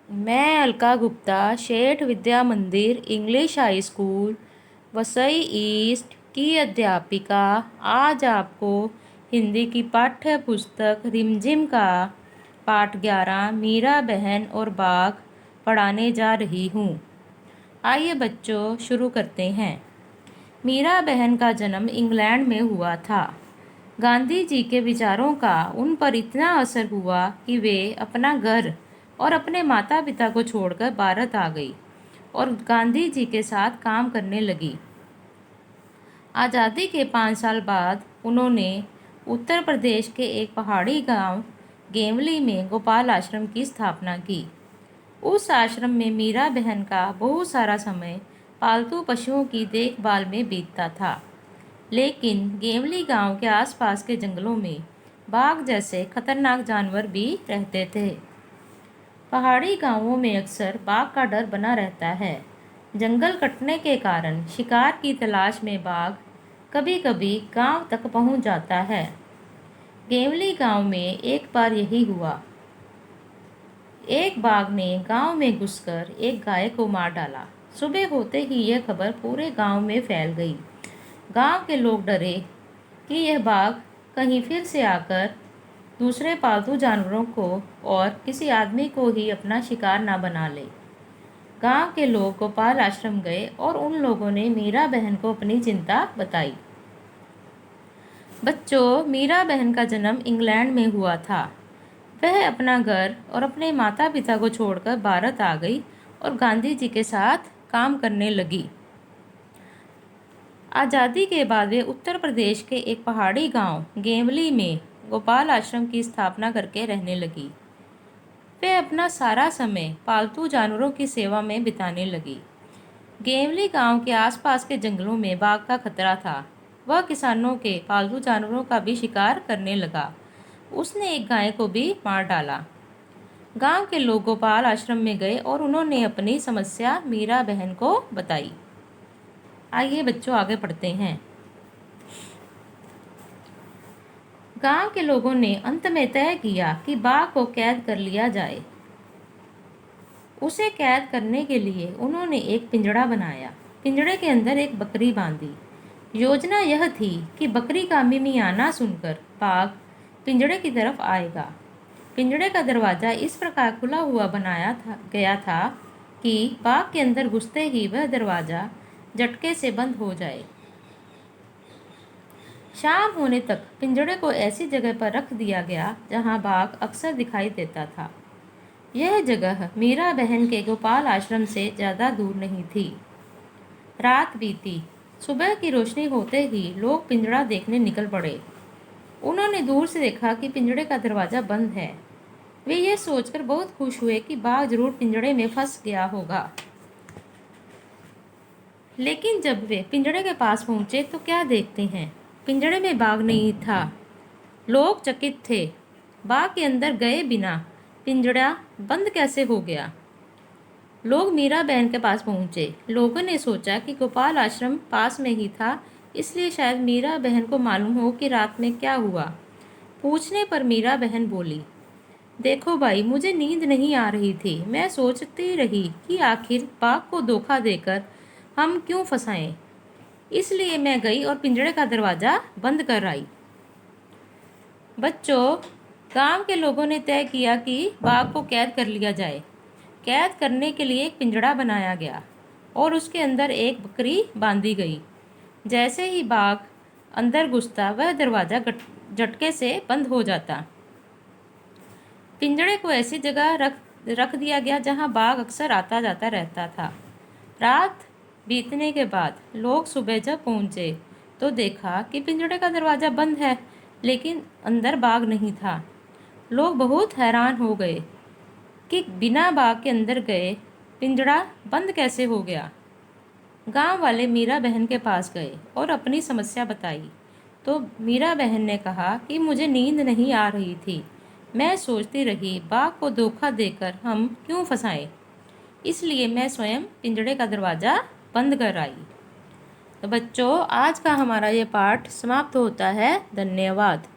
मैं अलका गुप्ता शेठ विद्या मंदिर English high school Vasai east की अध्यापिका आज आपको हिंदी की पाठ्य पुस्तक रिमझिम का पाठ 11 मीरा बहन और बाघ पढ़ाने जा रही हूँ। आइए बच्चों शुरू करते हैं। मीरा बहन का जन्म इंग्लैंड में हुआ था। गांधी जी के विचारों का उन पर इतना असर हुआ कि वे अपना घर और अपने माता पिता को छोड़कर भारत आ गई और गांधी जी के साथ काम करने लगी। आज़ादी के 5 साल बाद उन्होंने उत्तर प्रदेश के एक पहाड़ी गांव गेवली में गोपाल आश्रम की स्थापना की। उस आश्रम में मीरा बहन का बहुत सारा समय पालतू पशुओं की देखभाल में बीतता था। लेकिन गेवली गांव के आसपास के जंगलों में बाघ जैसे खतरनाक जानवर भी रहते थे। पहाड़ी गांवों में अक्सर बाघ का डर बना रहता है। जंगल कटने के कारण शिकार की तलाश में बाघ कभी कभी गांव तक पहुंच जाता है। गेवली गांव में एक बार यही हुआ। एक बाघ ने गांव में घुसकर एक गाय को मार डाला। सुबह होते ही यह खबर पूरे गांव में फैल गई। गांव के लोग डरे कि यह बाघ कहीं फिर से आकर दूसरे पालतू जानवरों को और किसी आदमी को ही अपना शिकार ना बना ले। गांव के लोग गोपाल आश्रम गए और उन लोगों ने मीरा बहन को अपनी चिंता बताई। बच्चों, मीरा बहन का जन्म इंग्लैंड में हुआ था। वह अपना घर और अपने माता पिता को छोड़कर भारत आ गई और गांधी जी के साथ काम करने लगी। आज़ादी के बाद वे उत्तर प्रदेश के एक पहाड़ी गांव गेवली में गोपाल आश्रम की स्थापना करके रहने लगी। वे अपना सारा समय पालतू जानवरों की सेवा में बिताने लगी। गेवली गांव के आसपास के जंगलों में बाघ का खतरा था। वह किसानों के पालतू जानवरों का भी शिकार करने लगा। उसने एक गाय को भी मार डाला। गांव के लोग गोपाल आश्रम में गए और उन्होंने अपनी समस्या मीरा बहन को बताई। आइए बच्चों आगे पढ़ते हैं। गांव के लोगों ने अंत में तय किया कि बाघ को कैद कर लिया जाए। उसे कैद करने के लिए उन्होंने एक पिंजड़ा बनाया। पिंजड़े के अंदर एक बकरी बांधी। योजना यह थी कि बकरी का मिमियाना सुनकर बाघ पिंजड़े की तरफ आएगा। पिंजड़े का दरवाज़ा इस प्रकार खुला हुआ बनाया गया था कि बाघ के अंदर घुसते ही वह दरवाज़ा झटके से बंद हो जाए। शाम होने तक पिंजड़े को ऐसी जगह पर रख दिया गया जहां बाघ अक्सर दिखाई देता था। यह जगह मीरा बहन के गोपाल आश्रम से ज़्यादा दूर नहीं थी। रात बीती। सुबह की रोशनी होते ही लोग पिंजड़ा देखने निकल पड़े। उन्होंने दूर से देखा कि पिंजड़े का दरवाज़ा बंद है। वे यह सोचकर बहुत खुश हुए कि बाघ जरूर पिंजड़े में फंस गया होगा। लेकिन जब वे पिंजड़े के पास पहुंचे तो क्या देखते हैं, पिंजड़े में बाघ नहीं था। लोग चकित थे। बाघ के अंदर गए बिना पिंजड़ा बंद कैसे हो गया। लोग मीरा बहन के पास पहुंचे। लोगों ने सोचा कि गोपाल आश्रम पास में ही था, इसलिए शायद मीरा बहन को मालूम हो कि रात में क्या हुआ। पूछने पर मीरा बहन बोली, देखो भाई, मुझे नींद नहीं आ रही थी। मैं सोचती रही कि आखिर बाघ को धोखा देकर हम क्यों फंसाएं। इसलिए मैं गई और पिंजड़े का दरवाज़ा बंद कर आई। बच्चों, गांव के लोगों ने तय किया कि बाघ को कैद कर लिया जाए। कैद करने के लिए एक पिंजड़ा बनाया गया और उसके अंदर एक बकरी बांधी गई। जैसे ही बाघ अंदर घुसता वह दरवाज़ा झटके से बंद हो जाता। पिंजड़े को ऐसी जगह रख दिया गया जहां बाघ अक्सर आता जाता रहता था। रात बीतने के बाद लोग सुबह जब पहुंचे तो देखा कि पिंजड़े का दरवाज़ा बंद है, लेकिन अंदर बाघ नहीं था। लोग बहुत हैरान हो गए कि बिना बाघ के अंदर गए पिंजड़ा बंद कैसे हो गया। गांव वाले मीरा बहन के पास गए और अपनी समस्या बताई तो मीरा बहन ने कहा कि मुझे नींद नहीं आ रही थी। मैं सोचती रही बाघ को धोखा देकर हम क्यों फंसाएं। इसलिए मैं स्वयं पिंजड़े का दरवाज़ा बंद कर आई। तो बच्चों, आज का हमारा ये पाठ समाप्त होता है। धन्यवाद।